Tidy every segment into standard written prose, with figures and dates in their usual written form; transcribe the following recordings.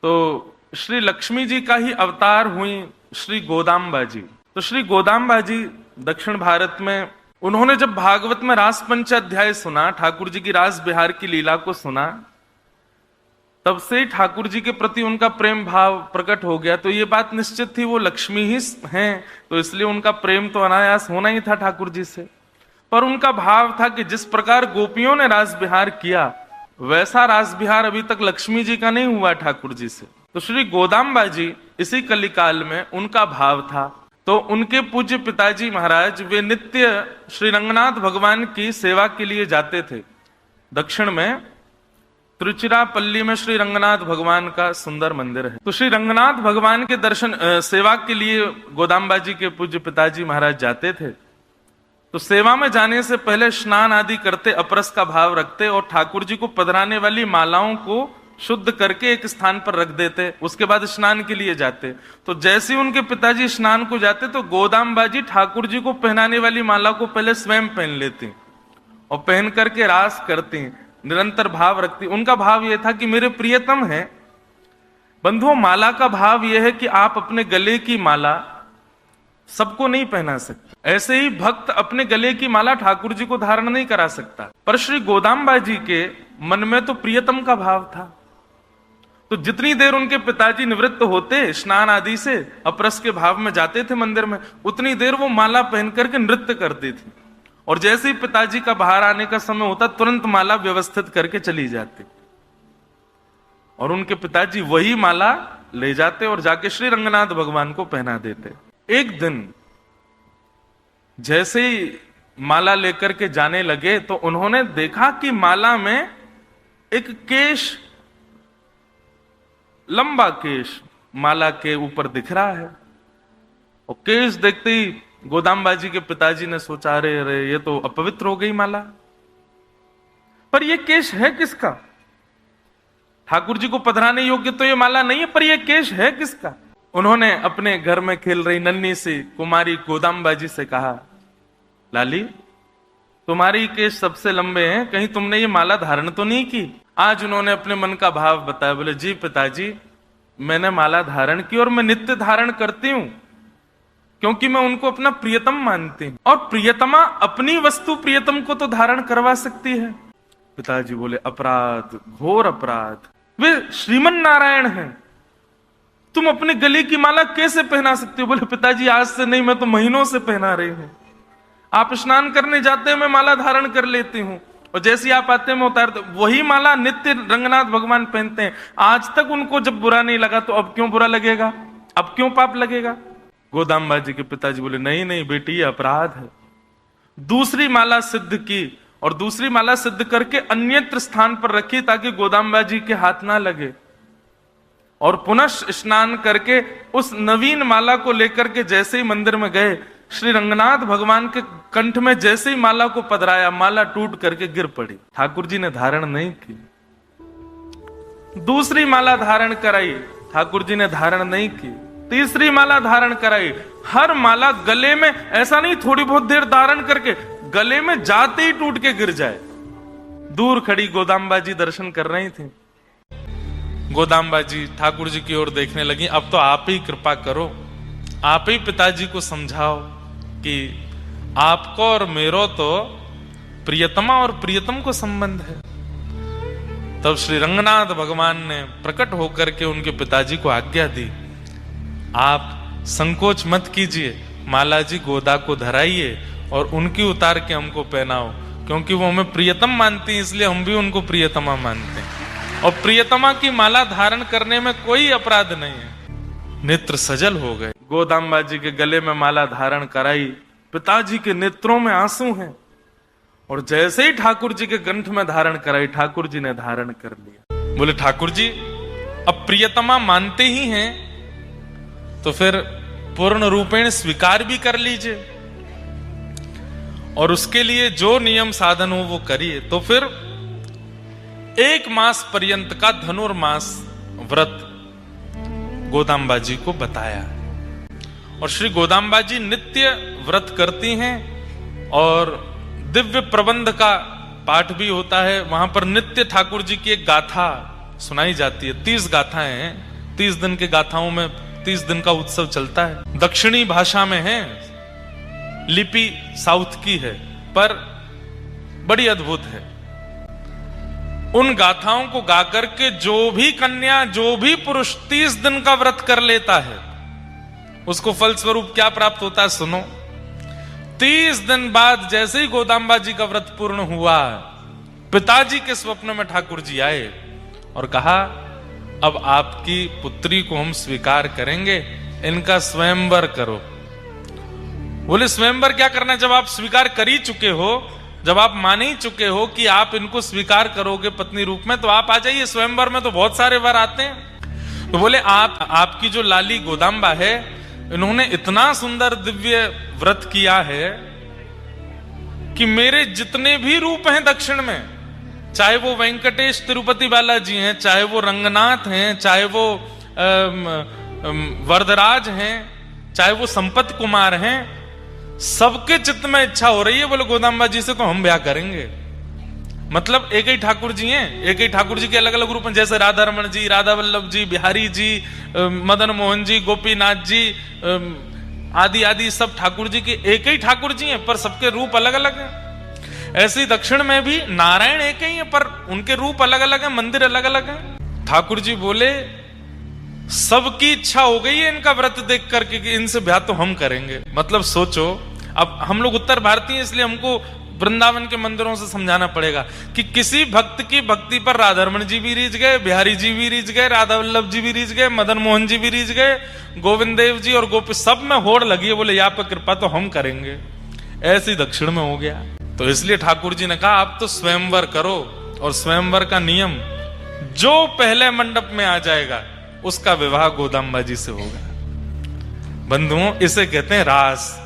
तो श्री लक्ष्मी जी का ही अवतार हुई श्री गोदाम्बा जी। तो श्री गोदाम्बा जी दक्षिण भारत में, उन्होंने जब भागवत में रास पंचाध्याय सुना, ठाकुर जी की रास बिहार की लीला को सुना, तब से ही ठाकुर जी के प्रति उनका प्रेम भाव प्रकट हो गया। तो ये बात निश्चित थी वो लक्ष्मी ही हैं, तो इसलिए उनका प्रेम तो अनायास होना ही था ठाकुर जी से। पर उनका भाव था कि जिस प्रकार गोपियों ने रास बिहार किया, वैसा रास बिहार अभी तक लक्ष्मी जी का नहीं हुआ ठाकुर जी से। तो श्री गोदाम्बा जी इसी कलिकाल में उनका भाव था। तो उनके पूज्य पिताजी महाराज वे नित्य श्री रंगनाथ भगवान की सेवा के लिए जाते थे। दक्षिण में तिरुचिरापल्ली में श्री रंगनाथ भगवान का सुंदर मंदिर है। तो श्री रंगनाथ भगवान के दर्शन सेवा के लिए गोदाम्बा जी के पूज्य पिताजी महाराज जाते थे। तो सेवा में जाने से पहले स्नान आदि करते, अपरस का भाव रखते और ठाकुर जी को पधराने वाली मालाओं को शुद्ध करके एक स्थान पर रख देते। उसके बाद स्नान के लिए जाते। तो जैसे उनके पिताजी स्नान को जाते तो गोदाम्बा जी ठाकुर जी को पहनाने वाली माला को पहले स्वयं पहन लेती और पहन करके रास करती, निरंतर भाव रखती। उनका भाव यह था कि मेरे प्रियतम है। बंधुओं, माला का भाव यह है कि आप अपने गले की माला सबको नहीं पहना सकते। ऐसे ही भक्त अपने गले की माला ठाकुर जी को धारण नहीं करा सकता। पर श्री गोदाम्बा जी के मन में तो प्रियतम का भाव था। तो जितनी देर उनके पिताजी निवृत्त होते स्नान आदि से, अपरस के भाव में जाते थे मंदिर में, उतनी देर वो माला पहन करके नृत्य करती थी। और जैसे ही पिताजी का बाहर आने का समय होता, तुरंत माला व्यवस्थित करके चली जाती और उनके पिताजी वही माला ले जाते और जाके श्री रंगनाथ भगवान को पहना देते। एक दिन जैसे ही माला लेकर के जाने लगे तो उन्होंने देखा कि माला में एक केश, लंबा केश माला के ऊपर दिख रहा है। और केश देखते ही गोदाम्बा जी के पिताजी ने सोचा, अरे अरे ये तो अपवित्र हो गई माला। पर ये केश है किसका? ठाकुर जी को पधराने योग्य तो ये माला नहीं है, पर ये केश है किसका? उन्होंने अपने घर में खेल रही नन्ही सी कुमारी गोदाम्बा जी से कहा, लाली तुम्हारी केश सबसे लंबे हैं, कहीं तुमने ये माला धारण तो नहीं की? आज उन्होंने अपने मन का भाव बताया। बोले, जी पिताजी, मैंने माला धारण की और मैं नित्य धारण करती हूं, क्योंकि मैं उनको अपना प्रियतम मानती हूं। और प्रियतमा अपनी वस्तु प्रियतम को तो धारण करवा सकती है। पिताजी बोले, अपराध, घोर अपराध। वे श्रीमन नारायण हैं, तुम अपने गले की माला कैसे पहना सकते हो? बोले, पिताजी आज से नहीं, मैं तो महीनों से पहना रही हूं। आप स्नान करने जाते हैं, मैं माला धारण कर लेती हूं, और जैसे आप आते हैं मैं उतारते। वही माला नित्य रंगनाथ भगवान पहनते हैं। आज तक उनको जब बुरा नहीं लगा तो अब क्यों बुरा लगेगा? अब क्यों पाप लगेगा? गोदाम्बा जी के पिताजी बोले, नहीं नहीं बेटी, ये अपराध है। दूसरी माला सिद्ध की और दूसरी माला सिद्ध करके अन्यत्र स्थान पर रखी ताकि गोदाम्बा जी के हाथ ना लगे। और पुनः स्नान करके उस नवीन माला को लेकर के जैसे ही मंदिर में गए, श्री रंगनाथ भगवान के कंठ में जैसे ही माला को पधराया, माला टूट करके गिर पड़ी। ठाकुर जी ने धारण नहीं की। दूसरी माला धारण कराई, ठाकुर जी ने धारण नहीं की। तीसरी माला धारण कराई। हर माला गले में, ऐसा नहीं थोड़ी बहुत देर धारण करके, गले में जाते ही टूट के गिर जाए। दूर खड़ी गोदाम्बा जी दर्शन कर रही थी। गोदाम्बा जी ठाकुर जी की ओर देखने लगी, अब तो आप ही कृपा करो, आप ही पिताजी को समझाओ कि आपको और मेरो तो प्रियतमा और प्रियतम को संबंध है। तब श्री रंगनाथ भगवान ने प्रकट होकर के उनके पिताजी को आज्ञा दी, आप संकोच मत कीजिए, माला जी गोदा को धराइए और उनकी उतार के हमको पहनाओ, क्योंकि वो हमें प्रियतम मानती हैं, इसलिए हम भी उनको प्रियतमा मानते हैं। और प्रियतमा की माला धारण करने में कोई अपराध नहीं है। नेत्र सजल हो गए। गोदाम्बा जी के गले में माला धारण कराई, पिताजी के नेत्रों में आंसू हैं। और जैसे ही ठाकुर जी के कंठ में धारण कराई, ठाकुर जी ने धारण कर लिया। बोले, ठाकुर जी अब प्रियतमा मानते ही हैं तो फिर पूर्ण रूपेण स्वीकार भी कर लीजिए, और उसके लिए जो नियम साधन हो वो करिए। तो फिर 1 मास पर्यंत का धनुर्मास व्रत गोदाम्बा जी को बताया। और श्री गोदाम्बा जी नित्य व्रत करती हैं और दिव्य प्रबंध का पाठ भी होता है। वहां पर नित्य ठाकुर जी की एक गाथा सुनाई जाती है। 30 गाथाएं हैं 30 दिन के गाथाओं में 30 दिन का उत्सव चलता है। दक्षिणी भाषा में है, लिपि साउथ की है, पर बड़ी अद्भुत है। उन गाथाओं को गाकर के जो भी कन्या, जो भी पुरुष 30 दिन का व्रत कर लेता है, उसको फलस्वरूप क्या प्राप्त होता है सुनो। 30 दिन बाद जैसे ही गोदाम्बा जी का व्रत पूर्ण हुआ, पिताजी के स्वप्न में ठाकुर जी आए और कहा, अब आपकी पुत्री को हम स्वीकार करेंगे, इनका स्वयंवर करो। बोले स्वयंवर क्या करना, जब आप स्वीकार कर ही चुके हो, जब आप मान ही चुके हो कि आप इनको स्वीकार करोगे पत्नी रूप में, तो आप आ जाइए स्वयंवर में, तो बहुत सारे वर आते हैं। तो बोले आपकी जो लाली गोदाम्बा है, इन्होंने इतना सुंदर दिव्य व्रत किया है कि मेरे जितने भी रूप हैं दक्षिण में, चाहे वो वेंकटेश तिरुपति बालाजी हैं, चाहे वो रंगनाथ हैं, चाहे वो वरदराज हैं, चाहे वो संपत कुमार हैं, सबके चित्त में इच्छा हो रही है, बोले गोदाम्बा जी से तो हम ब्याह करेंगे। मतलब एक ही ठाकुर जी हैं, एक ही ठाकुर जी के अलग अलग रूप हैं, जैसे राधा रमण जी, राधा वल्लभ जी, बिहारी जी, मदन मोहन जी, गोपीनाथ जी, आदि आदि सब ठाकुर जी के एक ही ठाकुर जी हैं, पर सबके रूप अलग अलग हैं। ऐसे ही दक्षिण में भी नारायण एक ही है, पर उनके रूप अलग अलग हैं, मंदिर अलग अलग हैं। ठाकुर जी बोले सबकी इच्छा हो गई है इनका व्रत देख करके कि इनसे ब्याह तो हम करेंगे। मतलब सोचो, अब हम लोग उत्तर भारतीय, इसलिए हमको वृंदावन के मंदिरों से समझाना पड़ेगा कि किसी भक्त की भक्ति पर राधारमण जी भी रीझ गए, बिहारी जी भी रीझ गए, राधा वल्लभ जी भी रीझ गए, मदन मोहन जी भी रीझ गए, गोविंद देव जी और गोपी, सब में होड़ लगी है, बोले यहाँ पर कृपा तो हम करेंगे। ऐसे ही दक्षिण में हो गया। तो इसलिए ठाकुर जी ने कहा आप तो स्वयंवर करो, और स्वयंवर का नियम जो पहले मंडप में आ जाएगा उसका विवाह गोदाम्बा जी से होगा। बंधुओं, इसे कहते हैं रास।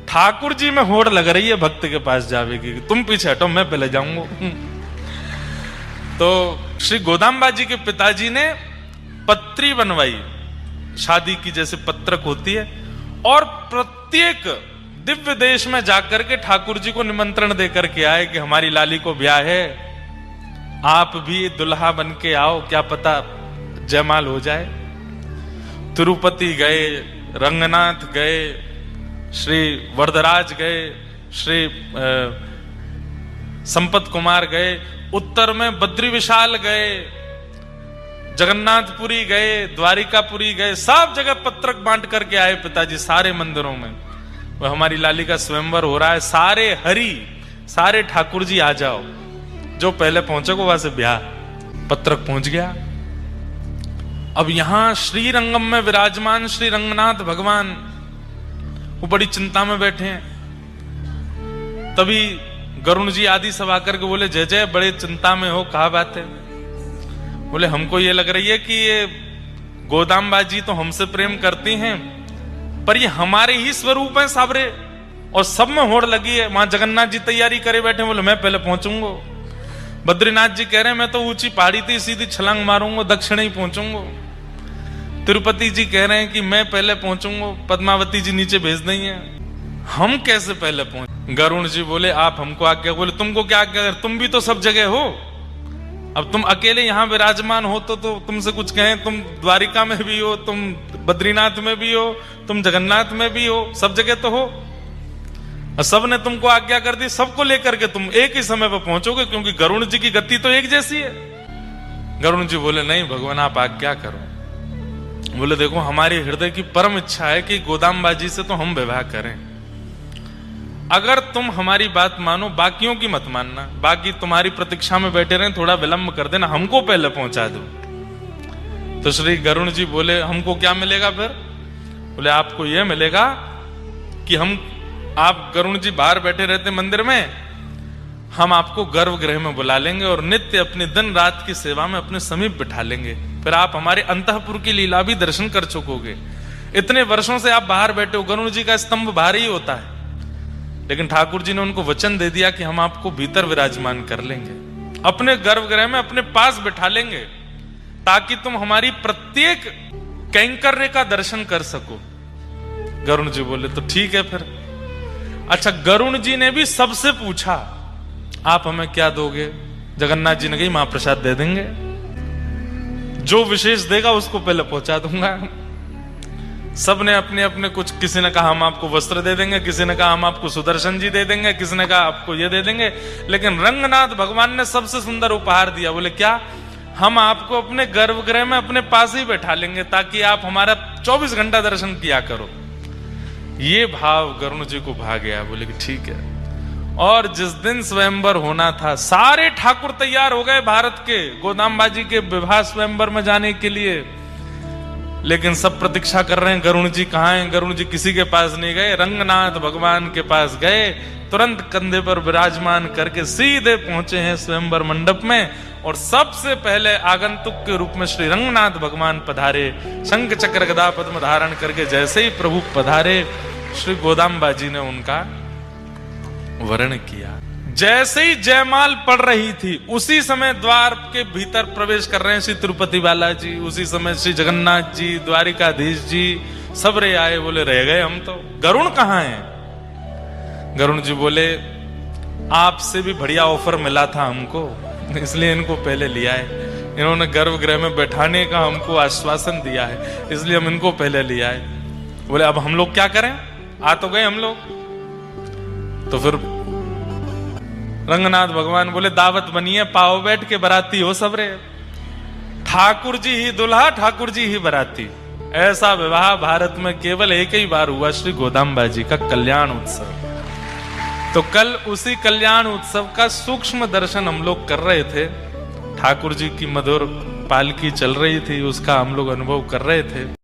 ठाकुर जी में होड़ लग रही है भक्त के पास जावे की, तुम पीछे हटो मैं पहले जाऊंगा। तो श्री गोदाम्बा जी के पिताजी ने पत्री बनवाई, शादी की जैसे पत्रक होती है, और प्रत्येक दिव्य देश में जाकर के ठाकुर जी को निमंत्रण देकर के आए कि हमारी लाली को ब्याह है, आप भी दुल्हा बन के आओ, क्या पता जयमाल हो जाए। तिरुपति गए, रंगनाथ गए, श्री वरदराज गए, श्री संपत कुमार गए, उत्तर में बद्री विशाल गए, जगन्नाथपुरी गए, द्वारिकापुरी गए, सब जगह पत्रक बांट करके आए पिताजी सारे मंदिरों में। वह हमारी लाली का स्वयंवर हो रहा है, सारे हरि, सारे ठाकुर जी आ जाओ, जो पहले पहुंचेगा वहां से ब्याह। पत्रक पहुंच गया। अब यहां श्रीरंगम में विराजमान श्री रंगनाथ भगवान वो बड़ी चिंता में बैठे हैं। तभी गरुण जी आदि सब आकर के बोले, जय जय, बड़े चिंता में हो, कहा बात है? बोले हमको ये लग रही है कि ये गोदाम्बा जी तो हमसे प्रेम करती हैं, पर ये हमारे ही स्वरूप हैं साबरे, और सब में होड़ लगी है। वहां जगन्नाथ जी तैयारी करे बैठे, बोले मैं पहले पहुंचूंगा। बद्रीनाथ जी कह रहे हैं मैं तो ऊंची पहाड़ी थी, सीधी छलांग मारूंगा, दक्षिण ही पहुंचूंगा। तिरुपति जी कह रहे हैं कि मैं पहले पहुंचूंगा, पद्मावती जी नीचे भेज देंगे, हम कैसे पहले पहुंचे? गरुण जी बोले आप हमको आज्ञा, बोले तुमको क्या आज्ञा, तुम भी तो सब जगह हो, अब तुम अकेले यहां विराजमान हो तो तुमसे कुछ कहें? तुम द्वारिका में भी हो, तुम बद्रीनाथ में भी हो, तुम जगन्नाथ में भी हो, सब जगह तो हो। सब ने तुमको आज्ञा कर दी, सबको लेकर के तुम एक ही समय पर पहुंचोगे, क्योंकि गरुण जी की गति तो एक जैसी है। गरुण जी बोले नहीं भगवान आप आज्ञा करो। बोले देखो हमारी हृदय की परम इच्छा है कि गोदाम्बा जी से तो हम विवाह करें, अगर तुम हमारी बात मानो, बाकियों की मत मानना, बाकी तुम्हारी प्रतीक्षा में बैठे रहे, थोड़ा विलंब कर देना, हमको पहले पहुंचा दो। तो श्री गरुण जी बोले हमको क्या मिलेगा फिर? बोले आपको यह मिलेगा कि आप गरुण जी बाहर बैठे रहते मंदिर में, हम आपको गर्भगृह में बुला लेंगे और नित्य अपनी दिन रात की सेवा में अपने समीप बिठा लेंगे, फिर आप हमारे अंतःपुर की लीला भी दर्शन कर चुकोगे। इतने वर्षों से आप बाहर बैठे हो, गरुण जी का स्तंभ बाहर ही होता है, लेकिन ठाकुर जी ने उनको वचन दे दिया कि हम आपको भीतर विराजमान कर लेंगे, अपने गर्भगृह में अपने पास बिठा लेंगे, ताकि तुम हमारी प्रत्येक कैंकर्य का दर्शन कर सको। गरुण जी बोले तो ठीक है फिर। अच्छा, गरुण जी ने भी सबसे पूछा आप हमें क्या दोगे? जगन्नाथ जी ने कही महाप्रसाद दे देंगे। जो विशेष देगा उसको पहले पहुंचा दूंगा। सब ने अपने अपने कुछ, किसी ने कहा हम आपको वस्त्र दे देंगे, किसी ने कहा हम आपको सुदर्शन जी दे देंगे, किसी ने कहा आपको ये दे देंगे, लेकिन रंगनाथ भगवान ने सबसे सुंदर उपहार दिया। बोले क्या? हम आपको अपने गर्भगृह में अपने पास ही बैठा लेंगे ताकि आप हमारा 24 घंटा दर्शन किया करो। ये भाव गरुण जी को भा गया। बोले कि ठीक है। और जिस दिन स्वयंवर होना था, सारे ठाकुर तैयार हो गए भारत के गोदाम्बा जी के विवाह स्वयंवर में जाने के लिए, लेकिन सब प्रतीक्षा कर रहे हैं गरुण जी कहाँ हैं। गरुण जी किसी के पास नहीं गए, रंगनाथ भगवान के पास गए, तुरंत कंधे पर विराजमान करके सीधे पहुंचे हैं स्वयंवर मंडप में। और सबसे पहले आगंतुक के रूप में श्री रंगनाथ भगवान पधारे, शंख चक्र गदा पद्म धारण करके। जैसे ही प्रभु पधारे, श्री गोदाम्बा जी ने उनका वरण किया। जैसे ही जयमाल पड़ रही थी, उसी समय द्वार के भीतर प्रवेश कर रहे हैं श्री तिरुपति बालाजी, उसी समय श्री जगन्नाथ जी, द्वारिकाधीश जी सब रे आए। बोले रह गए हम तो, गरुण कहाँ हैं? गरुण जी बोले आपसे भी बढ़िया ऑफर मिला था हमको, इसलिए इनको पहले लिया है। इन्होंने गर्भगृह में बैठाने का हमको आश्वासन दिया है, इसलिए हम इनको पहले लिया है। बोले अब हम लोग क्या करें? आ तो गए हम लोग। तो फिर रंगनाथ भगवान बोले दावत बनिए, पाओ बैठ के बराती हो सब रे। ठाकुर जी ही दुल्हा, ठाकुर जी ही बराती। ऐसा विवाह भारत में केवल एक ही बार हुआ, श्री गोदाम्बा जी का कल्याण उत्सव। तो कल उसी कल्याण उत्सव का सूक्ष्म दर्शन हम लोग कर रहे थे। ठाकुर जी की मधुर पालकी चल रही थी, उसका हम लोग अनुभव कर रहे थे।